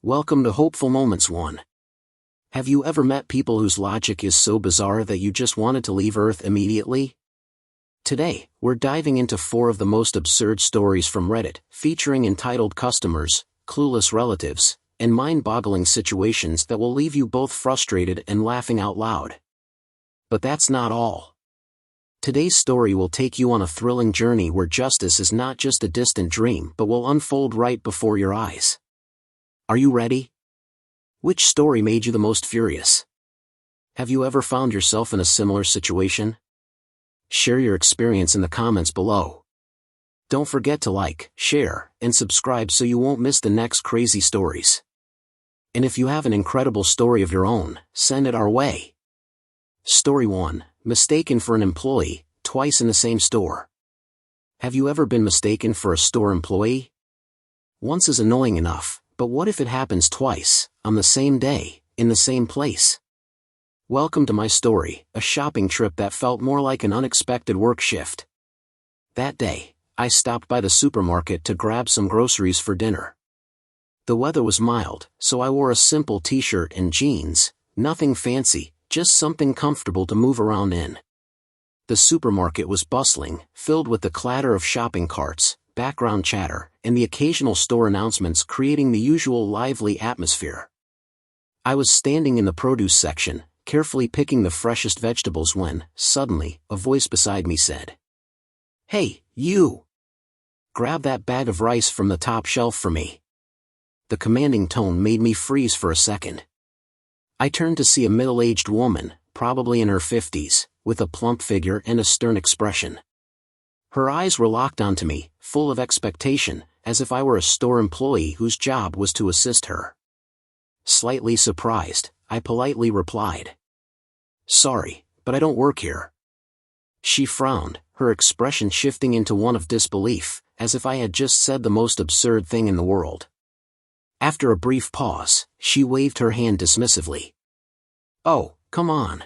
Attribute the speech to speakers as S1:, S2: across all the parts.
S1: Welcome to Hopeful Moments 1. Have you ever met people whose logic is so bizarre that you just wanted to leave Earth immediately? Today, we're diving into 4 of the most absurd stories from Reddit, featuring entitled customers, clueless relatives, and mind-boggling situations that will leave you both frustrated and laughing out loud. But that's not all. Today's story will take you on a thrilling journey where justice is not just a distant dream but will unfold right before your eyes. Are you ready? Which story made you the most furious? Have you ever found yourself in a similar situation? Share your experience in the comments below. Don't forget to like, share, and subscribe so you won't miss the next crazy stories. And if you have an incredible story of your own, send it our way. Story 1, mistaken for an employee, twice in the same store. Have you ever been mistaken for a store employee? Once is annoying enough. But what if it happens twice, on the same day, in the same place? Welcome to my story, a shopping trip that felt more like an unexpected work shift. That day, I stopped by the supermarket to grab some groceries for dinner. The weather was mild, so I wore a simple t-shirt and jeans, nothing fancy, just something comfortable to move around in. The supermarket was bustling, filled with the clatter of shopping carts, background chatter, and the occasional store announcements creating the usual lively atmosphere. I was standing in the produce section, carefully picking the freshest vegetables when, suddenly, a voice beside me said, "Hey, you! Grab that bag of rice from the top shelf for me." The commanding tone made me freeze for a second. I turned to see a middle-aged woman, probably in her 50s, with a plump figure and a stern expression. Her eyes were locked onto me, full of expectation, as if I were a store employee whose job was to assist her. Slightly surprised, I politely replied, "Sorry, but I don't work here." She frowned, her expression shifting into one of disbelief, as if I had just said the most absurd thing in the world. After a brief pause, she waved her hand dismissively. "Oh, come on.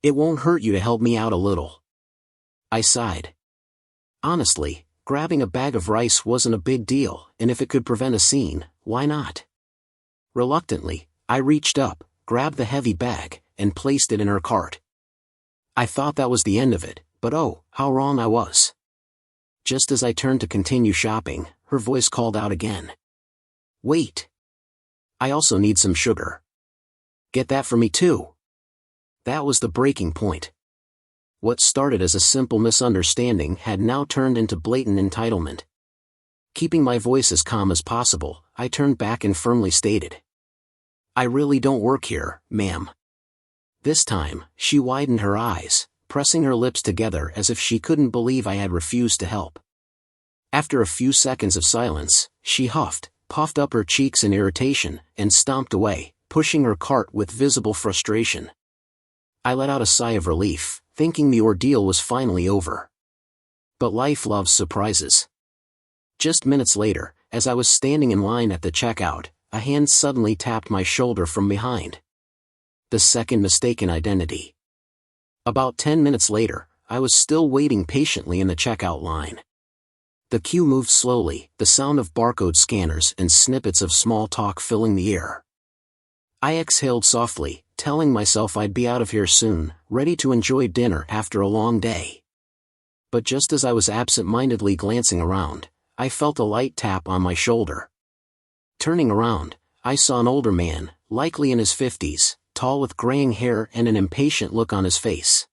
S1: It won't hurt you to help me out a little." I sighed. Honestly, grabbing a bag of rice wasn't a big deal, and if it could prevent a scene, why not? Reluctantly, I reached up, grabbed the heavy bag, and placed it in her cart. I thought that was the end of it, but oh, how wrong I was. Just as I turned to continue shopping, her voice called out again. "Wait. I also need some sugar. Get that for me too." That was the breaking point. What started as a simple misunderstanding had now turned into blatant entitlement. Keeping my voice as calm as possible, I turned back and firmly stated, "I really don't work here, ma'am." This time, she widened her eyes, pressing her lips together as if she couldn't believe I had refused to help. After a few seconds of silence, she huffed, puffed up her cheeks in irritation, and stomped away, pushing her cart with visible frustration. I let out a sigh of relief, thinking the ordeal was finally over. But life loves surprises. Just minutes later, as I was standing in line at the checkout, a hand suddenly tapped my shoulder from behind. The second mistaken identity. About 10 minutes later, I was still waiting patiently in the checkout line. The queue moved slowly, the sound of barcode scanners and snippets of small talk filling the air. I exhaled softly, telling myself I'd be out of here soon, ready to enjoy dinner after a long day. But just as I was absent-mindedly glancing around, I felt a light tap on my shoulder. Turning around, I saw an older man, likely in his 50s, tall with graying hair and an impatient look on his face.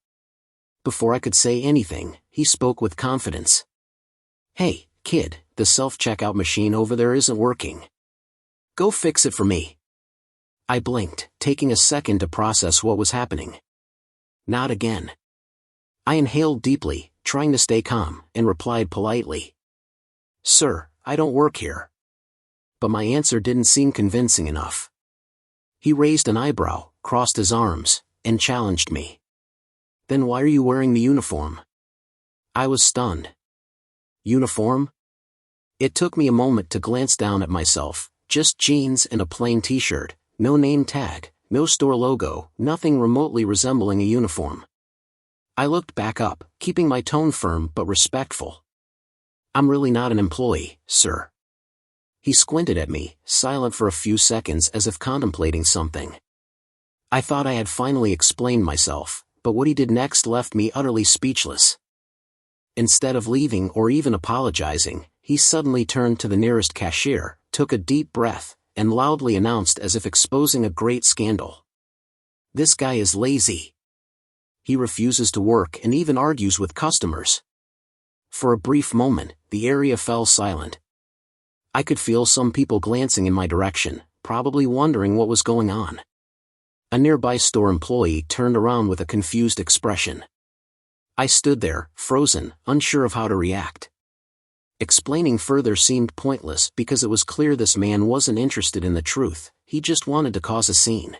S1: Before I could say anything, he spoke with confidence. "Hey, kid, the self-checkout machine over there isn't working. Go fix it for me." I blinked, taking a second to process what was happening. Not again. I inhaled deeply, trying to stay calm, and replied politely, "Sir, I don't work here." But my answer didn't seem convincing enough. He raised an eyebrow, crossed his arms, and challenged me. "Then why are you wearing the uniform?" I was stunned. Uniform? It took me a moment to glance down at myself, just jeans and a plain t-shirt. No name tag, no store logo, nothing remotely resembling a uniform. I looked back up, keeping my tone firm but respectful. "I'm really not an employee, sir." He squinted at me, silent for a few seconds as if contemplating something. I thought I had finally explained myself, but what he did next left me utterly speechless. Instead of leaving or even apologizing, he suddenly turned to the nearest cashier, took a deep breath, and loudly announced as if exposing a great scandal. "This guy is lazy. He refuses to work and even argues with customers." For a brief moment, the area fell silent. I could feel some people glancing in my direction, probably wondering what was going on. A nearby store employee turned around with a confused expression. I stood there, frozen, unsure of how to react. Explaining further seemed pointless because it was clear this man wasn't interested in the truth, he just wanted to cause a scene.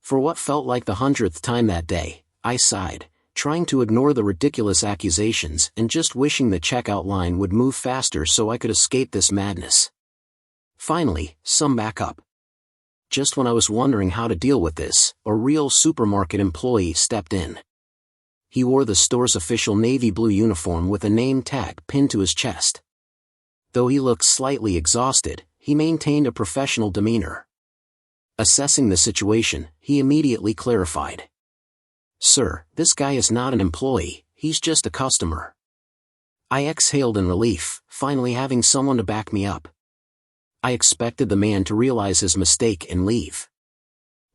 S1: For what felt like the 100th time that day, I sighed, trying to ignore the ridiculous accusations and just wishing the checkout line would move faster so I could escape this madness. Finally, some backup. Just when I was wondering how to deal with this, a real supermarket employee stepped in. He wore the store's official navy blue uniform with a name tag pinned to his chest. Though he looked slightly exhausted, he maintained a professional demeanor. Assessing the situation, he immediately clarified. "Sir, this guy is not an employee, he's just a customer." I exhaled in relief, finally having someone to back me up. I expected the man to realize his mistake and leave.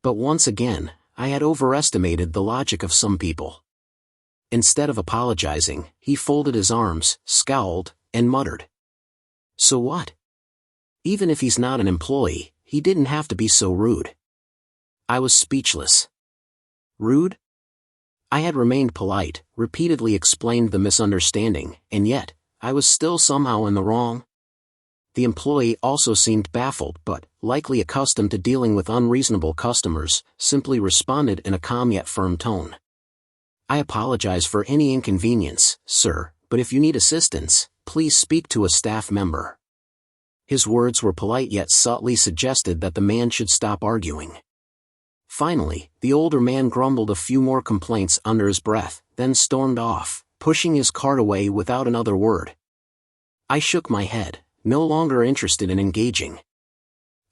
S1: But once again, I had overestimated the logic of some people. Instead of apologizing, he folded his arms, scowled, and muttered. "So what? Even if he's not an employee, he didn't have to be so rude." I was speechless. Rude? I had remained polite, repeatedly explained the misunderstanding, and yet, I was still somehow in the wrong. The employee also seemed baffled but, likely accustomed to dealing with unreasonable customers, simply responded in a calm yet firm tone. "I apologize for any inconvenience, sir, but if you need assistance, please speak to a staff member." His words were polite yet subtly suggested that the man should stop arguing. Finally, the older man grumbled a few more complaints under his breath, then stormed off, pushing his cart away without another word. I shook my head, no longer interested in engaging.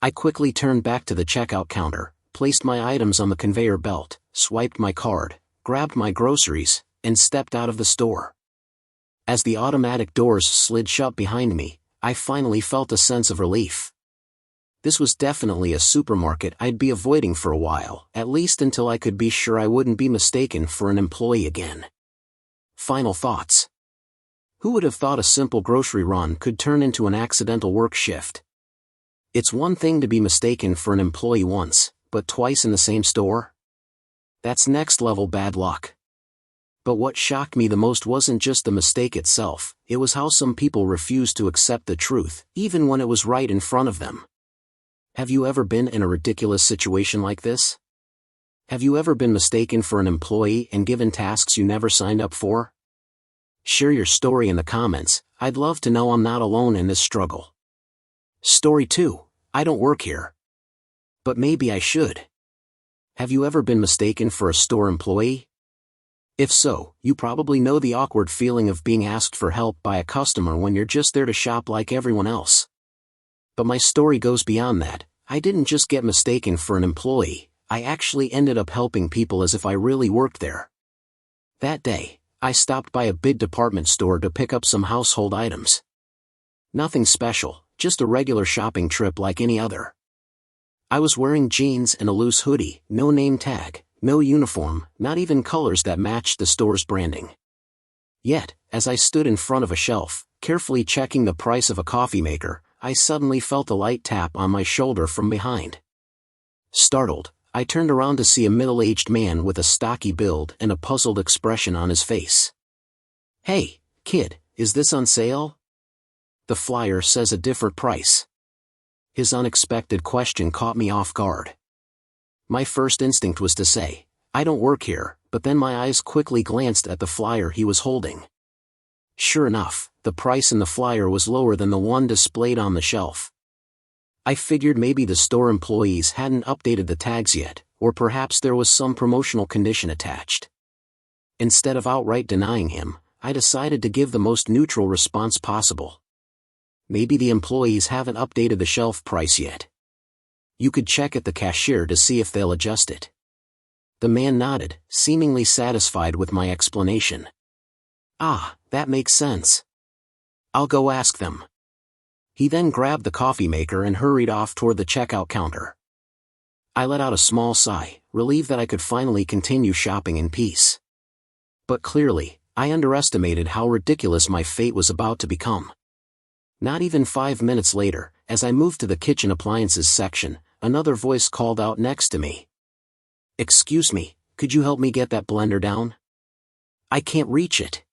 S1: I quickly turned back to the checkout counter, placed my items on the conveyor belt, swiped my card, grabbed my groceries, and stepped out of the store. As the automatic doors slid shut behind me, I finally felt a sense of relief. This was definitely a supermarket I'd be avoiding for a while, at least until I could be sure I wouldn't be mistaken for an employee again. Final thoughts. Who would have thought a simple grocery run could turn into an accidental work shift? It's one thing to be mistaken for an employee once, but twice in the same store? That's next-level bad luck. But what shocked me the most wasn't just the mistake itself, it was how some people refused to accept the truth, even when it was right in front of them. Have you ever been in a ridiculous situation like this? Have you ever been mistaken for an employee and given tasks you never signed up for? Share your story in the comments, I'd love to know I'm not alone in this struggle. Story 2, I don't work here. But maybe I should. Have you ever been mistaken for a store employee? If so, you probably know the awkward feeling of being asked for help by a customer when you're just there to shop like everyone else. But my story goes beyond that. I didn't just get mistaken for an employee, I actually ended up helping people as if I really worked there. That day, I stopped by a big department store to pick up some household items. Nothing special, just a regular shopping trip like any other. I was wearing jeans and a loose hoodie, no name tag, no uniform, not even colors that matched the store's branding. Yet, as I stood in front of a shelf, carefully checking the price of a coffee maker, I suddenly felt a light tap on my shoulder from behind. Startled, I turned around to see a middle-aged man with a stocky build and a puzzled expression on his face. "Hey, kid, is this on sale? The flyer says a different price." His unexpected question caught me off guard. My first instinct was to say, "I don't work here," but then my eyes quickly glanced at the flyer he was holding. Sure enough, the price in the flyer was lower than the one displayed on the shelf. I figured maybe the store employees hadn't updated the tags yet, or perhaps there was some promotional condition attached. Instead of outright denying him, I decided to give the most neutral response possible. Maybe the employees haven't updated the shelf price yet. You could check at the cashier to see if they'll adjust it. The man nodded, seemingly satisfied with my explanation. Ah, that makes sense. I'll go ask them. He then grabbed the coffee maker and hurried off toward the checkout counter. I let out a small sigh, relieved that I could finally continue shopping in peace. But clearly, I underestimated how ridiculous my fate was about to become. Not even 5 minutes later, as I moved to the kitchen appliances section, another voice called out next to me. "Excuse me, could you help me get that blender down? I can't reach it."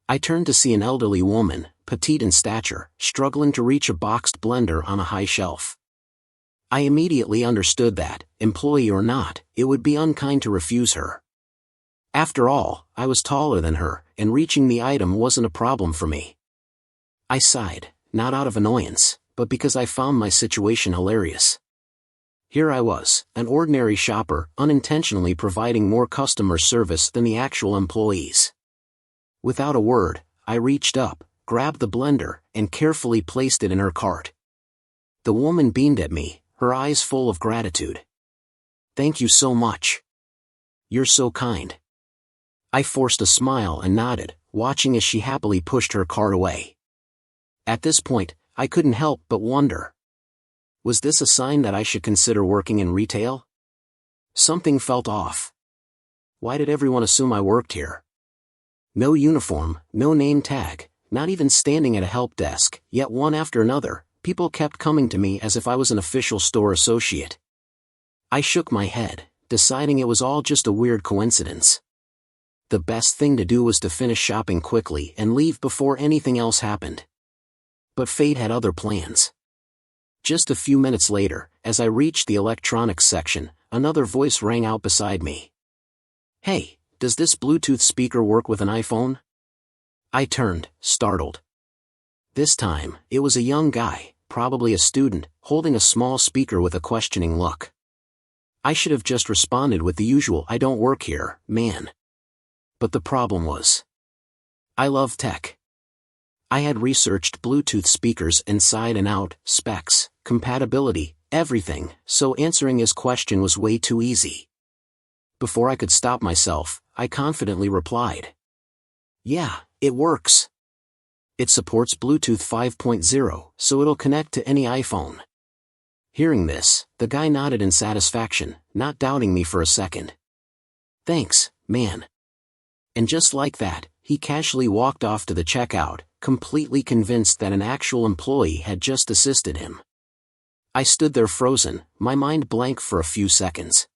S1: I turned to see an elderly woman, petite in stature, struggling to reach a boxed blender on a high shelf. I immediately understood that, employee or not, it would be unkind to refuse her. After all, I was taller than her, and reaching the item wasn't a problem for me. I sighed, not out of annoyance, but because I found my situation hilarious. Here I was, an ordinary shopper, unintentionally providing more customer service than the actual employees. Without a word, I reached up, grabbed the blender, and carefully placed it in her cart. The woman beamed at me, her eyes full of gratitude. "Thank you so much. You're so kind." I forced a smile and nodded, watching as she happily pushed her cart away. At this point, I couldn't help but wonder. Was this a sign that I should consider working in retail? Something felt off. Why did everyone assume I worked here? No uniform, no name tag, not even standing at a help desk, yet one after another, people kept coming to me as if I was an official store associate. I shook my head, deciding it was all just a weird coincidence. The best thing to do was to finish shopping quickly and leave before anything else happened. But fate had other plans. Just a few minutes later, as I reached the electronics section, another voice rang out beside me. "Hey, does this Bluetooth speaker work with an iPhone?" I turned, startled. This time, it was a young guy, probably a student, holding a small speaker with a questioning look. I should have just responded with the usual "I don't work here, man." But the problem was, I love tech. I had researched Bluetooth speakers inside and out, specs, compatibility, everything, so answering his question was way too easy. Before I could stop myself, I confidently replied. "Yeah, it works. It supports Bluetooth 5.0, so it'll connect to any iPhone." Hearing this, the guy nodded in satisfaction, not doubting me for a second. "Thanks, man." And just like that, he casually walked off to the checkout, completely convinced that an actual employee had just assisted him. I stood there frozen, my mind blank for a few seconds.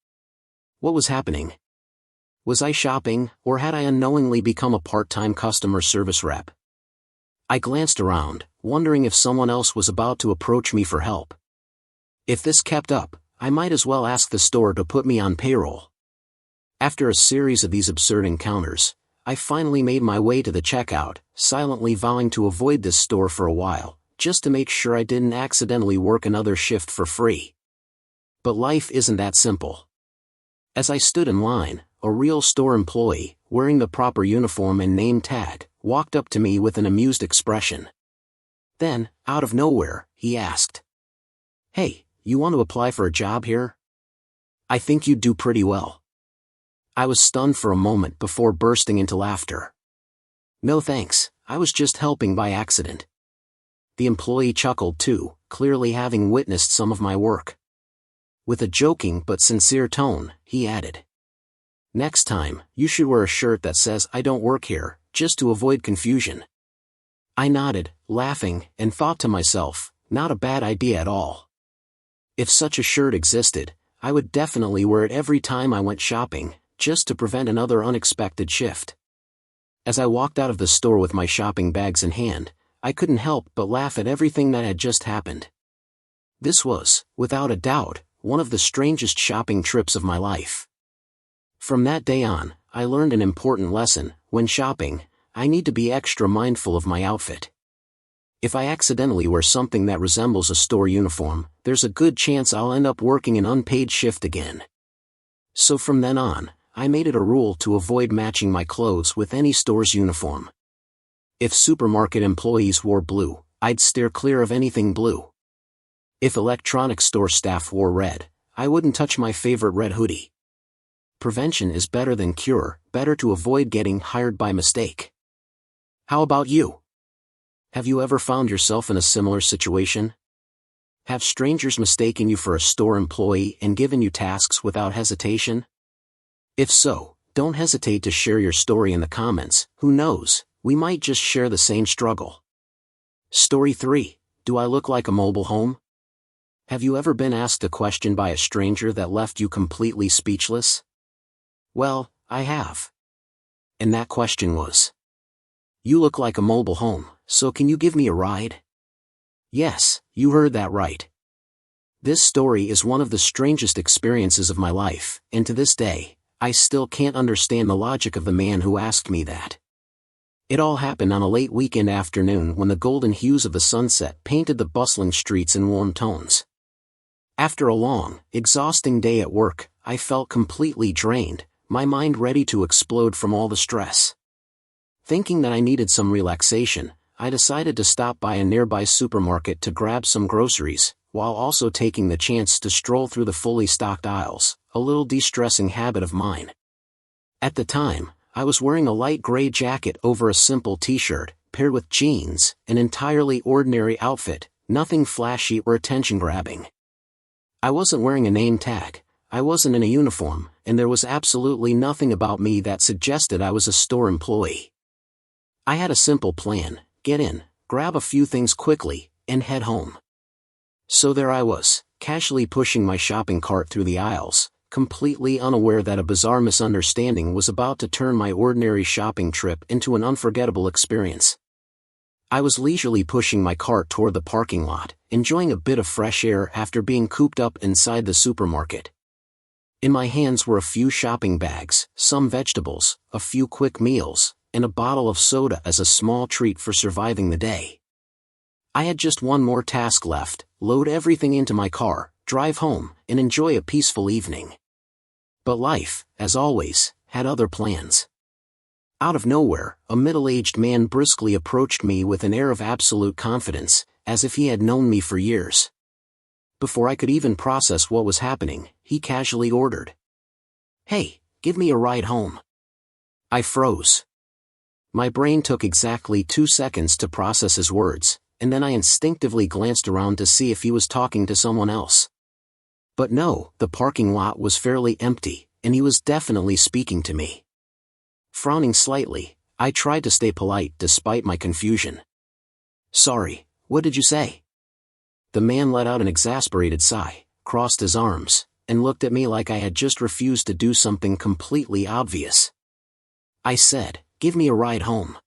S1: What was happening? Was I shopping, or had I unknowingly become a part-time customer service rep? I glanced around, wondering if someone else was about to approach me for help. If this kept up, I might as well ask the store to put me on payroll. After a series of these absurd encounters, I finally made my way to the checkout, silently vowing to avoid this store for a while, just to make sure I didn't accidentally work another shift for free. But life isn't that simple. As I stood in line, a real store employee, wearing the proper uniform and name tag, walked up to me with an amused expression. Then, out of nowhere, he asked, "Hey, you want to apply for a job here? I think you'd do pretty well." I was stunned for a moment before bursting into laughter. "No thanks, I was just helping by accident." The employee chuckled too, clearly having witnessed some of my work. With a joking but sincere tone, he added, "Next time, you should wear a shirt that says 'I don't work here,' just to avoid confusion." I nodded, laughing, and thought to myself, not a bad idea at all. If such a shirt existed, I would definitely wear it every time I went shopping, just to prevent another unexpected shift. As I walked out of the store with my shopping bags in hand, I couldn't help but laugh at everything that had just happened. This was, without a doubt, one of the strangest shopping trips of my life. From that day on, I learned an important lesson: when shopping, I need to be extra mindful of my outfit. If I accidentally wear something that resembles a store uniform, there's a good chance I'll end up working an unpaid shift again. So from then on, I made it a rule to avoid matching my clothes with any store's uniform. If supermarket employees wore blue, I'd steer clear of anything blue. If electronics store staff wore red, I wouldn't touch my favorite red hoodie. Prevention is better than cure, better to avoid getting hired by mistake. How about you? Have you ever found yourself in a similar situation? Have strangers mistaken you for a store employee and given you tasks without hesitation? If so, don't hesitate to share your story in the comments. Who knows, we might just share the same struggle. Story 3. Do I look like a mobile home? Have you ever been asked a question by a stranger that left you completely speechless? Well, I have. And that question was, "You look like a mobile home, so can you give me a ride?" Yes, you heard that right. This story is one of the strangest experiences of my life, and to this day, I still can't understand the logic of the man who asked me that. It all happened on a late weekend afternoon when the golden hues of the sunset painted the bustling streets in warm tones. After a long, exhausting day at work, I felt completely drained, my mind ready to explode from all the stress. Thinking that I needed some relaxation, I decided to stop by a nearby supermarket to grab some groceries, while also taking the chance to stroll through the fully stocked aisles, a little de-stressing habit of mine. At the time, I was wearing a light gray jacket over a simple t-shirt, paired with jeans, an entirely ordinary outfit, nothing flashy or attention-grabbing. I wasn't wearing a name tag, I wasn't in a uniform, and there was absolutely nothing about me that suggested I was a store employee. I had a simple plan: get in, grab a few things quickly, and head home. So there I was, casually pushing my shopping cart through the aisles, completely unaware that a bizarre misunderstanding was about to turn my ordinary shopping trip into an unforgettable experience. I was leisurely pushing my cart toward the parking lot, enjoying a bit of fresh air after being cooped up inside the supermarket. In my hands were a few shopping bags, some vegetables, a few quick meals, and a bottle of soda as a small treat for surviving the day. I had just one more task left: load everything into my car, drive home, and enjoy a peaceful evening. But life, as always, had other plans. Out of nowhere, a middle-aged man briskly approached me with an air of absolute confidence, as if he had known me for years. Before I could even process what was happening, he casually ordered, "Hey, give me a ride home." I froze. My brain took exactly 2 seconds to process his words, and then I instinctively glanced around to see if he was talking to someone else. But no, the parking lot was fairly empty, and he was definitely speaking to me. Frowning slightly, I tried to stay polite despite my confusion. "Sorry, what did you say?" The man let out an exasperated sigh, crossed his arms, and looked at me like I had just refused to do something completely obvious. I said, "Give me a ride home."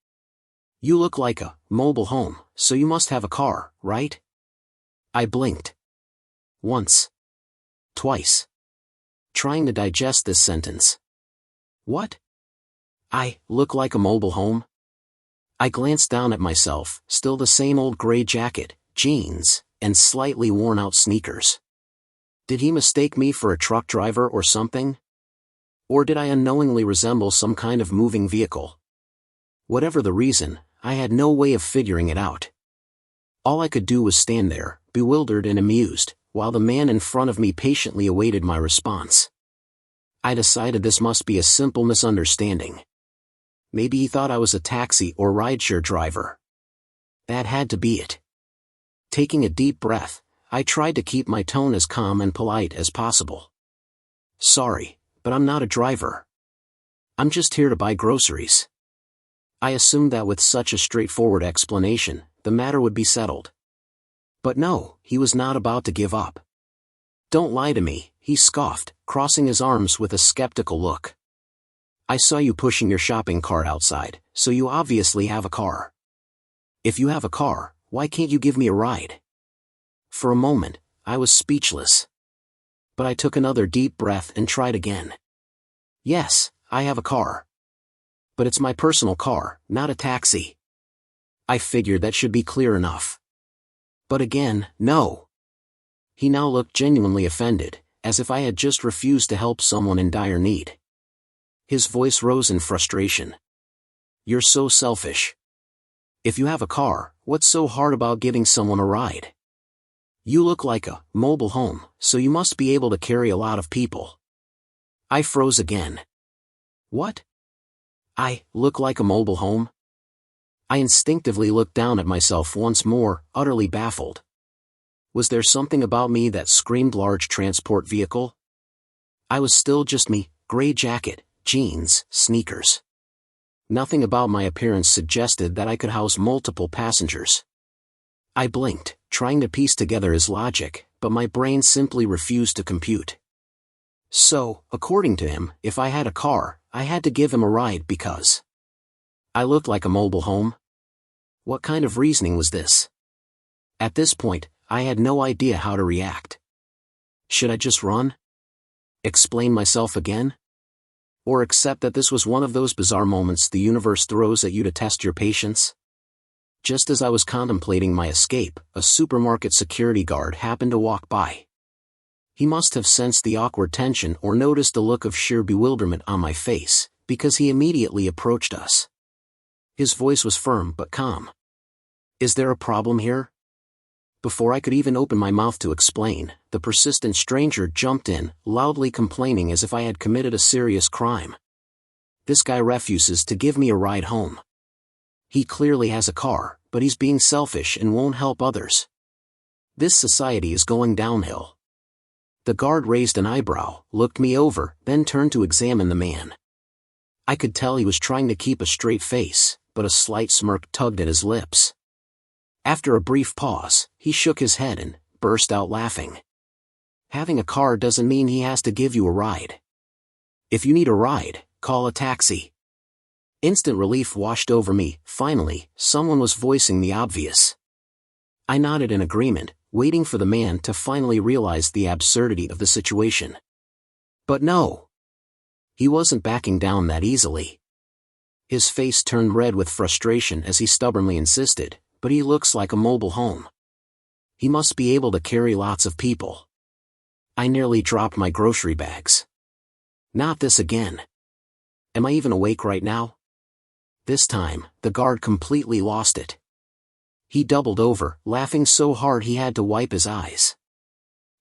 S1: "You look like a mobile home, so you must have a car, right?" I blinked. Once. Twice. Trying to digest this sentence. What? I look like a mobile home? I glanced down at myself, still the same old gray jacket, jeans, and slightly worn-out sneakers. Did he mistake me for a truck driver or something? Or did I unknowingly resemble some kind of moving vehicle? Whatever the reason, I had no way of figuring it out. All I could do was stand there, bewildered and amused, while the man in front of me patiently awaited my response. I decided this must be a simple misunderstanding. Maybe he thought I was a taxi or rideshare driver. That had to be it. Taking a deep breath, I tried to keep my tone as calm and polite as possible. "Sorry, but I'm not a driver. I'm just here to buy groceries." I assumed that with such a straightforward explanation, the matter would be settled. But no, he was not about to give up. "Don't lie to me," he scoffed, crossing his arms with a skeptical look. "I saw you pushing your shopping cart outside, so you obviously have a car. If you have a car, why can't you give me a ride?" For a moment, I was speechless. But I took another deep breath and tried again. "Yes, I have a car. But it's my personal car, not a taxi." I figured that should be clear enough. But again, no. He now looked genuinely offended, as if I had just refused to help someone in dire need. His voice rose in frustration. "You're so selfish. If you have a car, what's so hard about giving someone a ride? You look like a mobile home, so you must be able to carry a lot of people. I froze again. What? I look like a mobile home? I instinctively looked down at myself once more, utterly baffled. Was there something about me that screamed large transport vehicle? I was still just me, gray jacket, jeans, sneakers. Nothing about my appearance suggested that I could house multiple passengers. I blinked, trying to piece together his logic, but my brain simply refused to compute. So, according to him, if I had a car, I had to give him a ride because I looked like a mobile home? What kind of reasoning was this? At this point, I had no idea how to react. Should I just run? Explain myself again? Or accept that this was one of those bizarre moments the universe throws at you to test your patience? Just as I was contemplating my escape, a supermarket security guard happened to walk by. He must have sensed the awkward tension or noticed the look of sheer bewilderment on my face, because he immediately approached us. His voice was firm but calm. Is there a problem here? Before I could even open my mouth to explain, the persistent stranger jumped in, loudly complaining as if I had committed a serious crime. This guy refuses to give me a ride home. He clearly has a car, but he's being selfish and won't help others. This society is going downhill. The guard raised an eyebrow, looked me over, then turned to examine the man. I could tell he was trying to keep a straight face, but a slight smirk tugged at his lips. After a brief pause, he shook his head and burst out laughing. Having a car doesn't mean he has to give you a ride. If you need a ride, call a taxi. Instant relief washed over me. Finally, someone was voicing the obvious. I nodded in agreement, waiting for the man to finally realize the absurdity of the situation. But no. He wasn't backing down that easily. His face turned red with frustration as he stubbornly insisted, but he looks like a mobile home. He must be able to carry lots of people. I nearly dropped my grocery bags. Not this again. Am I even awake right now? This time, the guard completely lost it. He doubled over, laughing so hard he had to wipe his eyes.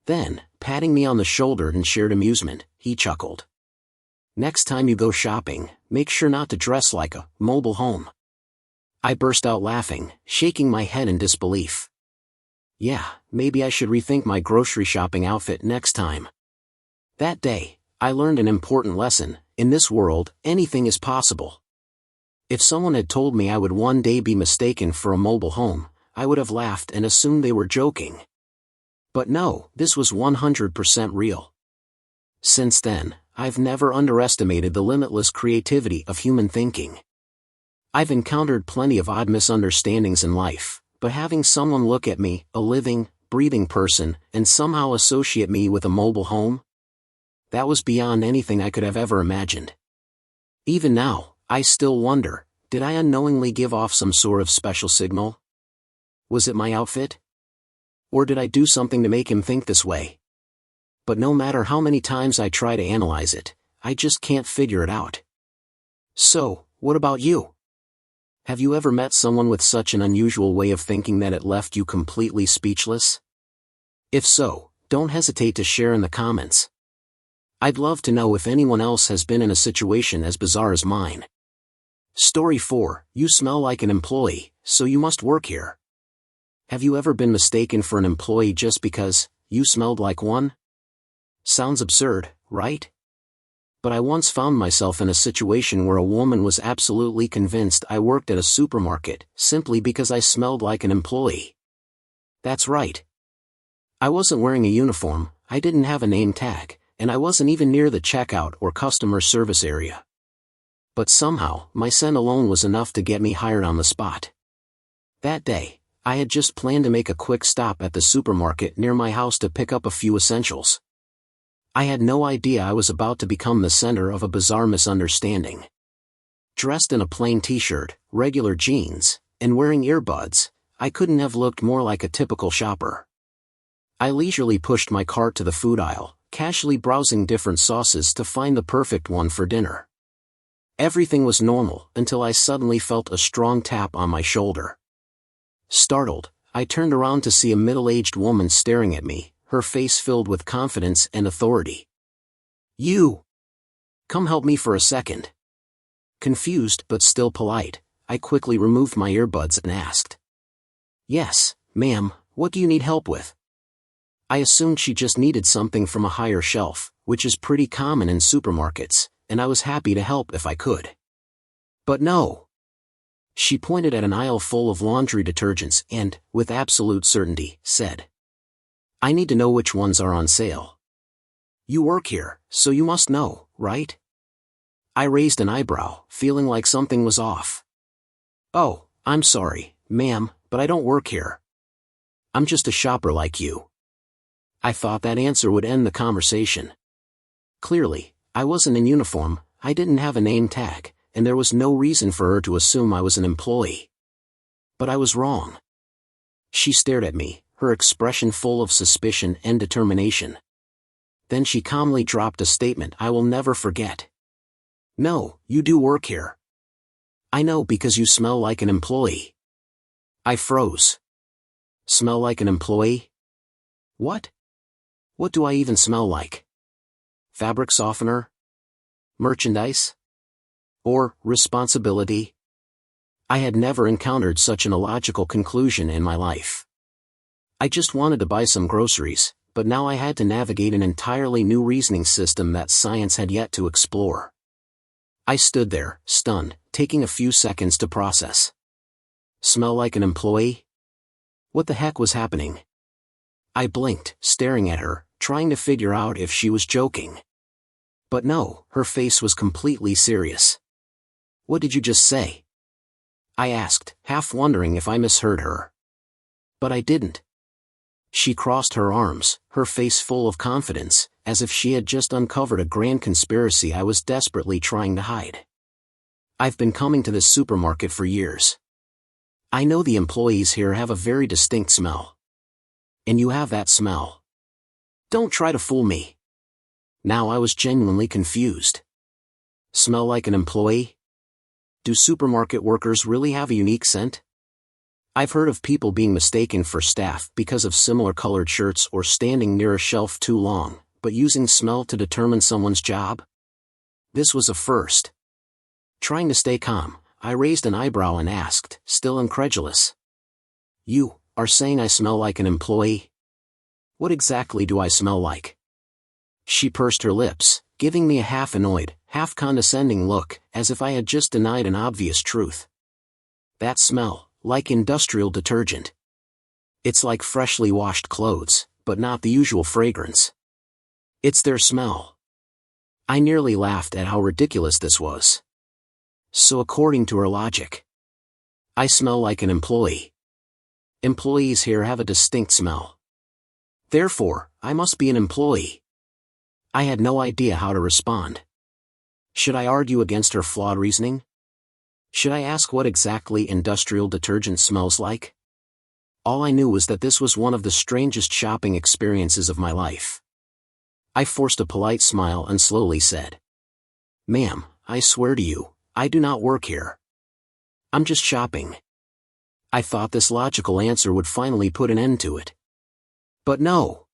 S1: Then, patting me on the shoulder in shared amusement, he chuckled. Next time you go shopping, make sure not to dress like a mobile home. I burst out laughing, shaking my head in disbelief. Yeah, maybe I should rethink my grocery shopping outfit next time. That day, I learned an important lesson. In this world, anything is possible. If someone had told me I would one day be mistaken for a mobile home, I would have laughed and assumed they were joking. But no, this was 100% real. Since then, I've never underestimated the limitless creativity of human thinking. I've encountered plenty of odd misunderstandings in life, but having someone look at me, a living, breathing person, and somehow associate me with a mobile home? That was beyond anything I could have ever imagined. Even now, I still wonder, did I unknowingly give off some sort of special signal? Was it my outfit? Or did I do something to make him think this way? But no matter how many times I try to analyze it, I just can't figure it out. So, what about you? Have you ever met someone with such an unusual way of thinking that it left you completely speechless? If so, don't hesitate to share in the comments. I'd love to know if anyone else has been in a situation as bizarre as mine. Story 4, you smell like an employee, so you must work here. Have you ever been mistaken for an employee just because you smelled like one? Sounds absurd, right? But I once found myself in a situation where a woman was absolutely convinced I worked at a supermarket, simply because I smelled like an employee. That's right. I wasn't wearing a uniform, I didn't have a name tag, and I wasn't even near the checkout or customer service area. But somehow, my scent alone was enough to get me hired on the spot. That day, I had just planned to make a quick stop at the supermarket near my house to pick up a few essentials. I had no idea I was about to become the center of a bizarre misunderstanding. Dressed in a plain t-shirt, regular jeans, and wearing earbuds, I couldn't have looked more like a typical shopper. I leisurely pushed my cart to the food aisle, casually browsing different sauces to find the perfect one for dinner. Everything was normal until I suddenly felt a strong tap on my shoulder. Startled, I turned around to see a middle-aged woman staring at me, her face filled with confidence and authority. "You! Come help me for a second." Confused but still polite, I quickly removed my earbuds and asked. "Yes, ma'am, what do you need help with?" I assumed she just needed something from a higher shelf, which is pretty common in supermarkets, and I was happy to help if I could. But no. She pointed at an aisle full of laundry detergents and, with absolute certainty, said, "I need to know which ones are on sale. You work here, so you must know, right?" I raised an eyebrow, feeling like something was off. "Oh, I'm sorry, ma'am, but I don't work here. I'm just a shopper like you." I thought that answer would end the conversation. Clearly, I wasn't in uniform, I didn't have a name tag, and there was no reason for her to assume I was an employee. But I was wrong. She stared at me, her expression full of suspicion and determination. Then she calmly dropped a statement I will never forget. "No, you do work here. I know because you smell like an employee." I froze. Smell like an employee? What? What do I even smell like? Fabric softener? Merchandise? Or responsibility? I had never encountered such an illogical conclusion in my life. I just wanted to buy some groceries, but now I had to navigate an entirely new reasoning system that science had yet to explore. I stood there, stunned, taking a few seconds to process. Smell like an employee? What the heck was happening? I blinked, staring at her, trying to figure out if she was joking. But no, her face was completely serious. "What did you just say?" I asked, half wondering if I misheard her. But I didn't. She crossed her arms, her face full of confidence, as if she had just uncovered a grand conspiracy I was desperately trying to hide. "I've been coming to this supermarket for years. I know the employees here have a very distinct smell. And you have that smell. Don't try to fool me." Now I was genuinely confused. Smell like an employee? Do supermarket workers really have a unique scent? I've heard of people being mistaken for staff because of similar colored shirts or standing near a shelf too long, but using smell to determine someone's job? This was a first. Trying to stay calm, I raised an eyebrow and asked, still incredulous. "You are saying I smell like an employee? What exactly do I smell like?" She pursed her lips, giving me a half-annoyed, half-condescending look, as if I had just denied an obvious truth. "That smell, like industrial detergent. It's like freshly washed clothes, but not the usual fragrance. It's their smell." I nearly laughed at how ridiculous this was. So according to her logic, I smell like an employee. Employees here have a distinct smell. Therefore, I must be an employee. I had no idea how to respond. Should I argue against her flawed reasoning? Should I ask what exactly industrial detergent smells like? All I knew was that this was one of the strangest shopping experiences of my life. I forced a polite smile and slowly said, "Ma'am, I swear to you, I do not work here. I'm just shopping." I thought this logical answer would finally put an end to it. But no.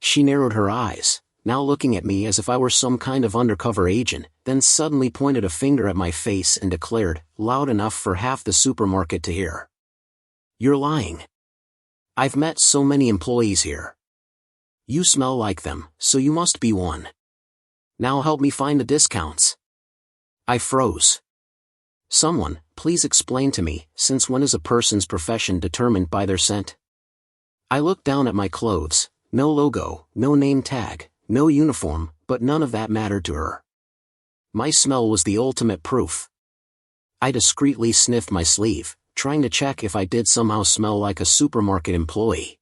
S1: She narrowed her eyes, now looking at me as if I were some kind of undercover agent, then suddenly pointed a finger at my face and declared, loud enough for half the supermarket to hear, "You're lying. I've met so many employees here. You smell like them, so you must be one. Now help me find the discounts." I froze. "Someone, please explain to me, since when is a person's profession determined by their scent?" I looked down at my clothes, no logo, no name tag, no uniform, but none of that mattered to her. My smell was the ultimate proof. I discreetly sniffed my sleeve, trying to check if I did somehow smell like a supermarket employee.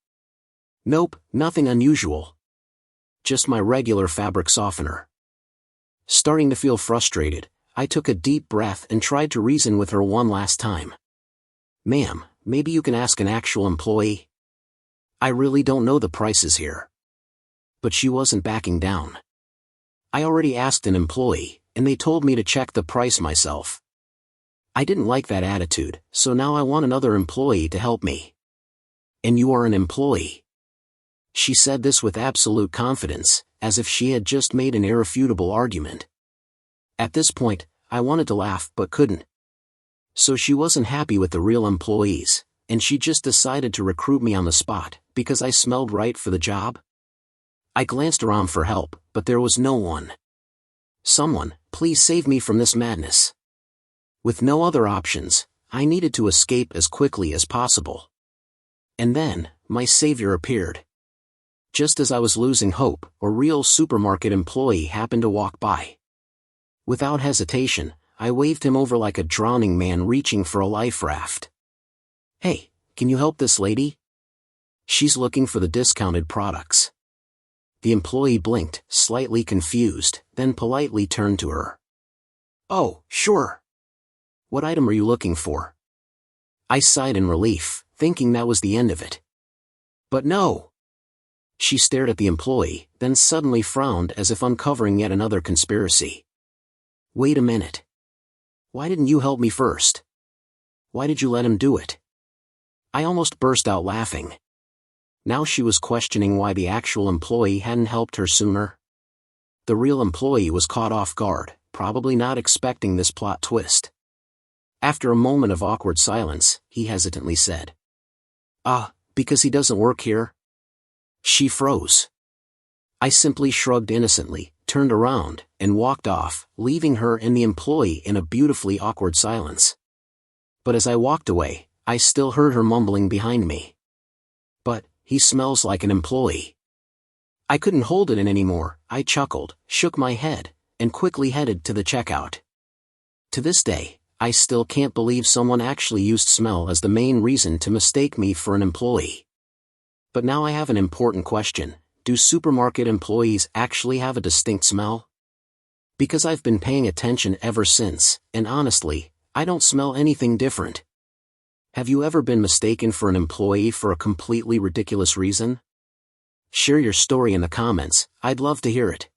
S1: Nope, nothing unusual. Just my regular fabric softener. Starting to feel frustrated, I took a deep breath and tried to reason with her one last time. "Ma'am, maybe you can ask an actual employee. I really don't know the prices here." But she wasn't backing down. "I already asked an employee, and they told me to check the price myself." I didn't like that attitude, so now I want another employee to help me. And you are an employee. She said this with absolute confidence, as if she had just made an irrefutable argument. At this point, I wanted to laugh but couldn't. So she wasn't happy with the real employees, and she just decided to recruit me on the spot, because I smelled right for the job? I glanced around for help, but there was no one. Someone, please save me from this madness. With no other options, I needed to escape as quickly as possible. And then, my savior appeared. Just as I was losing hope, a real supermarket employee happened to walk by. Without hesitation, I waved him over like a drowning man reaching for a life raft. Hey, can you help this lady? She's looking for the discounted products. The employee blinked, slightly confused, then politely turned to her. Oh, sure. What item are you looking for? I sighed in relief, thinking that was the end of it. But no. She stared at the employee, then suddenly frowned as if uncovering yet another conspiracy. Wait a minute. Why didn't you help me first? Why did you let him do it? I almost burst out laughing. Now she was questioning why the actual employee hadn't helped her sooner. The real employee was caught off guard, probably not expecting this plot twist. After a moment of awkward silence, he hesitantly said, because he doesn't work here? She froze. I simply shrugged innocently, turned around, and walked off, leaving her and the employee in a beautifully awkward silence. But as I walked away, I still heard her mumbling behind me. But, he smells like an employee. I couldn't hold it in anymore. I chuckled, shook my head, and quickly headed to the checkout. To this day, I still can't believe someone actually used smell as the main reason to mistake me for an employee. But now I have an important question. Do supermarket employees actually have a distinct smell? Because I've been paying attention ever since, and honestly, I don't smell anything different. Have you ever been mistaken for an employee for a completely ridiculous reason? Share your story in the comments, I'd love to hear it.